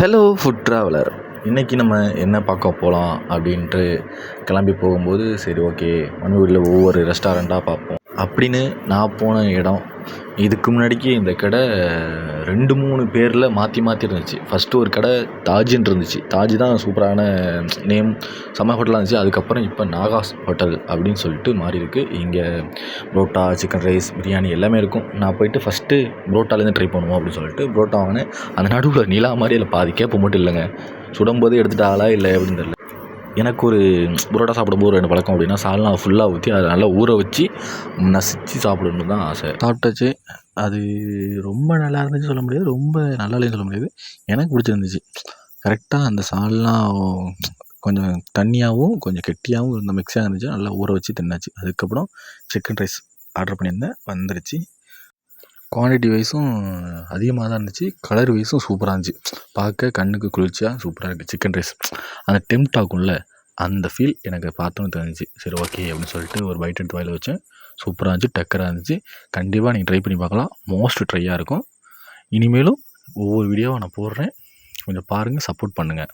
Hello food traveller. இன்றைக்கி நம்ம என்ன பார்க்க போகலாம் அப்படின்ட்டு கிளம்பி போகும்போது, சரி ஓகே மணிவூரில் ஒவ்வொரு ரெஸ்டாரண்ட்டாக பார்ப்போம் அப்படின்னு நான் போன இடம். இதுக்கு முன்னாடிக்கு இந்த கடை 2-3 பேரில் மாற்றி மாற்றி இருந்துச்சு. ஃபஸ்ட்டு ஒரு கடை தாஜின்னு இருந்துச்சு. தாஜ் தான் சூப்பரான நேம், செம்ம ஹோட்டலாக இருந்துச்சு. அதுக்கப்புறம் இப்போ நாகாஸ் ஹோட்டல் அப்படின்னு சொல்லிட்டு மாறி இருக்குது. இங்கே புரோட்டா, சிக்கன் ரைஸ், பிரியாணி எல்லாமே இருக்கும். நான் போயிட்டு ஃபஸ்ட்டு புரோட்டாலேருந்து ட்ரை பண்ணுவோம் அப்படின்னு சொல்லிட்டு புரோட்டா வாங்கினேன். அந்த நடுவில் நிலா மாதிரி அதில் பாதி கேப்பை மட்டும் இல்லைங்க. சுடும்போது எடுத்துட்டாளா இல்லை எப்படின்னு தெரியல. எனக்கு ஒரு புரோட்டா சாப்பிடும்போது ரெண்டு பழக்கம் அப்படின்னா, சால்னா ஃபுல்லாக ஊற்றி அதை நல்லா ஊற வச்சு நசிச்சு சாப்பிடணுன்னு தான் ஆசை. சாப்பிட்டாச்சு. அது ரொம்ப நல்லா இருந்துச்சு சொல்ல முடியாது, ரொம்ப நல்லா இல்லைன்னு சொல்ல முடியாது. எனக்கு பிடிச்சிருந்துச்சு. கரெக்டாக அந்த சால்னா கொஞ்சம் தண்ணியாகவும் கொஞ்சம் கெட்டியாகவும் இருந்த மிக்ஸாக இருந்துச்சு. நல்லா ஊற வச்சு தின்னாச்சு. அதுக்கப்புறம் சிக்கன் ரைஸ் ஆர்டர் பண்ணியிருந்தேன், வந்துருச்சு. குவான்டிட்டி வைஸும் அதிகமாக தான் இருந்துச்சு. கலர் வைஸும் சூப்பராக இருந்துச்சு. பார்க்க கண்ணுக்கு குளிர்ச்சியாக சூப்பராக இருக்குது. சிக்கன் ரைஸ் அந்த டெம்ட் ஆகும்ல, அந்த ஃபீல் எனக்கு பார்த்தோன்னு தெரிஞ்சிச்சு. சரி ஓகே அப்படின்னு சொல்லிட்டு ஒரு பைட் எடுத்து வாயில் வச்சேன். சூப்பராக இருந்துச்சு, டக்கராக இருந்துச்சு. கண்டிப்பாக நீங்கள் ட்ரை பண்ணி பார்க்கலாம். மோஸ்ட் ட்ரையாக இருக்கும். இனிமேலும் ஒவ்வொரு வீடியோவை நான் போடுறேன், கொஞ்சம் பாருங்கள், சப்போர்ட் பண்ணுங்கள்.